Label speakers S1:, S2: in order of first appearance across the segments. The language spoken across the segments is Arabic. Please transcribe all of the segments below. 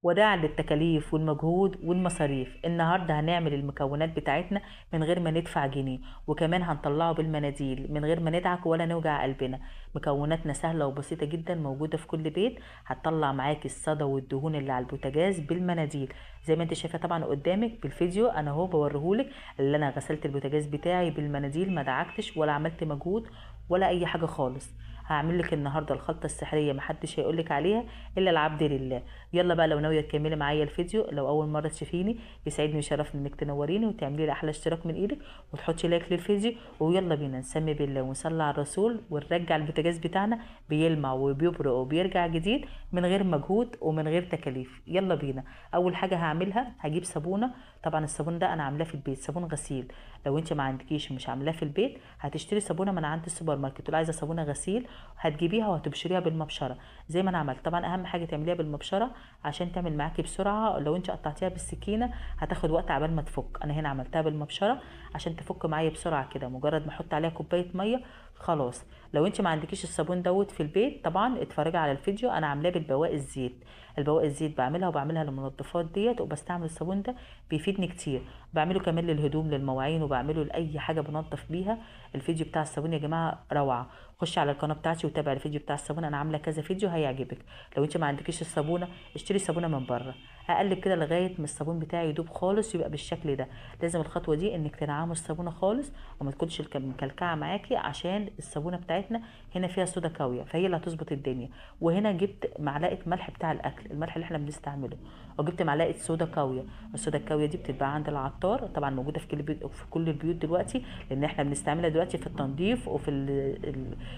S1: وداعا للتكاليف والمجهود والمصاريف. النهارده هنعمل المكونات بتاعتنا من غير ما ندفع جنيه، وكمان هنطلعه بالمناديل من غير ما ندعك ولا نوجع قلبنا. مكوناتنا سهله وبسيطه جدا، موجوده في كل بيت. هتطلع معاكي الصدى والدهون اللي على البوتاجاز بالمناديل زي ما انت شايفه طبعا قدامك بالفيديو. انا اهو بوريهولك اللي انا غسلت البوتاجاز بتاعي بالمناديل، ما دعكتش ولا عملت مجهود ولا اي حاجه خالص. هعمل لك النهارده الخلطه السحريه محدش هيقولك عليها الا العبد لله. يلا بقى، لو ناويه تكملي معايا الفيديو، لو اول مره تشوفيني يسعدني ويشرفني انك تنوريني وتعملي لي احلى اشتراك من ايدك وتحطي لايك للفيديو. ويلا بينا نسمي بالله ونصلي على الرسول ونرجع البوتاجاز بتاعنا بيلمع وبيبرق وبيرجع جديد من غير مجهود ومن غير تكاليف. يلا بينا. اول حاجه هعملها هجيب صابونه. طبعا الصابون ده انا عاملاه في البيت، صابون غسيل. لو انت ما عندكيش مش عاملاه في البيت، هتشتري صابونه من عند السوبر ماركت. لو عايزه صابونه غسيل هتجيبيها وهتبشريها بالمبشره زي ما انا عملت. طبعا اهم حاجه تعمليها بالمبشره عشان تعمل معاكي بسرعه. لو انت قطعتيها بالسكينه هتاخد وقت عبال ما تفك. انا هنا عملتها بالمبشره عشان تفك معايا بسرعه كده، مجرد ما احط عليها كوبايه ميه خلاص. لو انت ما عندكيش الصابون دوت في البيت، طبعا اتفرجي على الفيديو، انا عاملاه بالبواق الزيت. البواق الزيت بعملها وبعملها للمنظفات ديت، وبستعمل الصابون ده بيفيدني كتير. بعمله كمان للهدوم للمواعين، وبعمله لاي حاجه بنظف بيها. الفيديو بتاع الصابون يا جماعه روعه. خشي على القناه بتاعتي وتابعي الفيديو بتاع الصابون، انا عامله كذا فيديو هيعجبك. لو انت ما عندكيش الصابونه اشتري صابونه من بره. هقلب كده لغايه ما الصابون بتاعي يدوب خالص يبقى بالشكل ده. لازم الخطوه دي انك تنعمي الصابونه خالص وما تكونش مكلكعه معاكي، عشان الصابونه بتاعتنا هنا فيها صودا كاويه فهي اللي هتظبط الدنيا. وهنا جبت معلقه ملح بتاع الاكل، الملح اللي احنا بنستعمله، وجبت معلقه صودا كاويه. الصودا الكاويه دي بتتباع عند العطار، طبعا موجوده في كل بيت، في كل البيوت دلوقتي، لان احنا بنستعملها دلوقتي في التنظيف وفي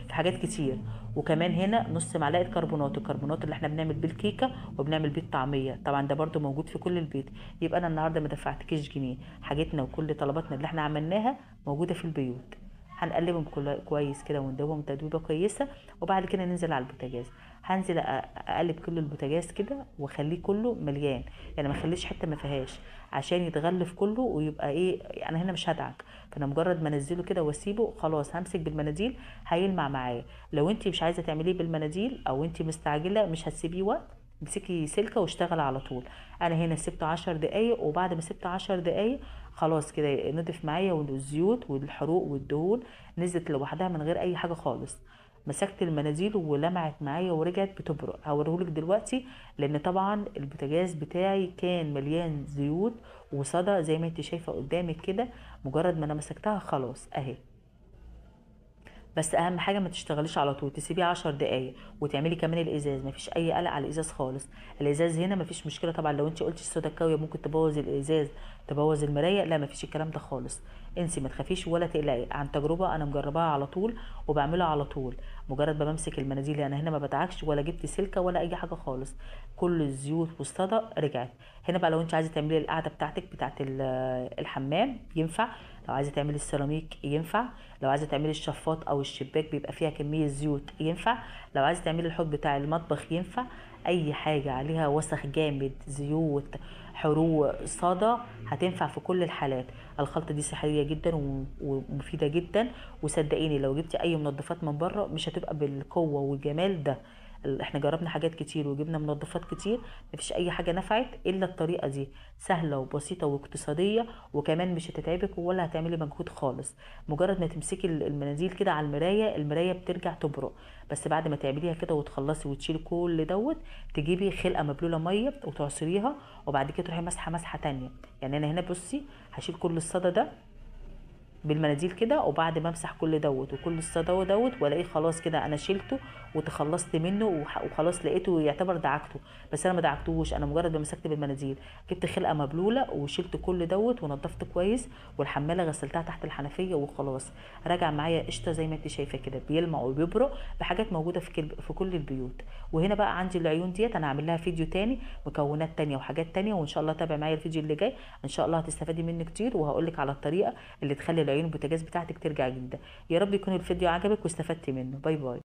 S1: في حاجات كتير. وكمان هنا نص معلقه كربونات، الكربونات اللي احنا بنعمل بيه الكيكه وبنعمل بيه الطعميه، طبعا ده برده موجود في كل البيت. يبقى انا النهارده ما دفعتكيش جنيه، حاجتنا وكل طلباتنا اللي احنا عملناها موجوده في البيوت. هنقلبهم كويس كده وندوبهم تدويبه كويسه، وبعد كده ننزل على البوتاجاز. هنزل اقلب كل البوتاجاز كده واخليه كله مليان، يعني ما اخليش حته ما فيهاش عشان يتغلف كله ويبقى ايه. انا هنا مش هدعك، فانا مجرد ما انزله كده واسيبه خلاص همسك بالمناديل هيلمع معايا. لو انت مش عايزه تعمليه بالمناديل او انت مستعجله مش هتسيبيه وقت، امسكي سلكه واشتغل على طول. انا هنا سبته 10 دقايق، وبعد ما سبته 10 دقايق خلاص كده نضف معايا، والزيوت والحروق والدهون نزلت لوحدها من غير اي حاجه خالص. مسكت المناديل ولمعت معايا ورجعت بتبرق. هوريهولك دلوقتي، لان طبعا البوتاجاز بتاعي كان مليان زيوت وصدى زي ما انت شايفه قدامك كده. مجرد ما انا مسكتها خلاص اهي. بس اهم حاجه ما تشتغليش على طول، تسيبيه 10 دقايق. وتعملي كمان الازاز، مفيش اي قلق على الازاز خالص. الازاز هنا مفيش مشكله طبعا، لو انت قلتي الصودا الكاويه ممكن تبوظ الازاز تبوظ المرايه، لا مفيش الكلام ده خالص. انسي، ما تخافيش ولا تقلقي، عن تجربه انا مجرباها على طول وبعملها على طول. مجرد ما بمسك المناديل انا هنا ما بدعكش ولا جبت سلكه ولا اي حاجه خالص، كل الزيوت والصدى رجعت. هنا بقى لو انت عايزه تعملي القعده بتاعتك بتاعت الحمام ينفع، لو عايزه تعملي السيراميك ينفع، لو عايزه تعملي الشفاط او الشباك بيبقى فيها كميه زيوت ينفع، لو عايزه تعملي الحوض بتاع المطبخ ينفع. اي حاجه عليها وسخ جامد، زيوت، حروق، صدى، هتنفع في كل الحالات. الخلطه دي سحريه جدا ومفيده جدا. وصدقيني لو جبتي اي منظفات من بره مش هتبقى بالقوه والجمال ده. احنا جربنا حاجات كتير وجبنا منظفات كتير، مفيش اي حاجه نفعت الا الطريقه دي. سهله وبسيطه واقتصاديه، وكمان مش هتتعبك ولا هتعملي مجهود خالص. مجرد ما تمسكي المناديل كده على المرايه، المرايه بترجع تبرق. بس بعد ما تعمليها كده وتخلصي وتشيلي كل دوت، تجيبي خلقه مبلوله ميه وتعصريها، وبعد كده تروحي مسحه مسحه تانية. يعني انا هنا بصي هشيل كل الصدى ده بالمناديل كده، وبعد ما امسح كل دوت وكل الصدى دوت والاقيه خلاص كده انا شلته وتخلصت منه وخلاص لقيته يعتبر دعكته. بس انا ما دعكتوش، انا مجرد ما مسكت بالمناديل جبت خلقه مبلوله وشلت كل دوت ونضفت كويس، والحماله غسلتها تحت الحنفيه وخلاص. راجع معايا قشطه زي ما انت شايفه كده، بيلمع وبيبرق بحاجات موجوده في كل البيوت. وهنا بقى عندي العيون ديت انا هعمل لها فيديو تاني، مكونات تانية وحاجات تانية، وان شاء الله تابع معايا الفيديو اللي جاي. ان شاء الله هتستفادي منه كتير، وهقول لك على الطريقه اللي تخلي العيون البوتاجاز بتاعتك ترجع جدا. يا رب يكون الفيديو عجبك واستفدتي منه. باي باي.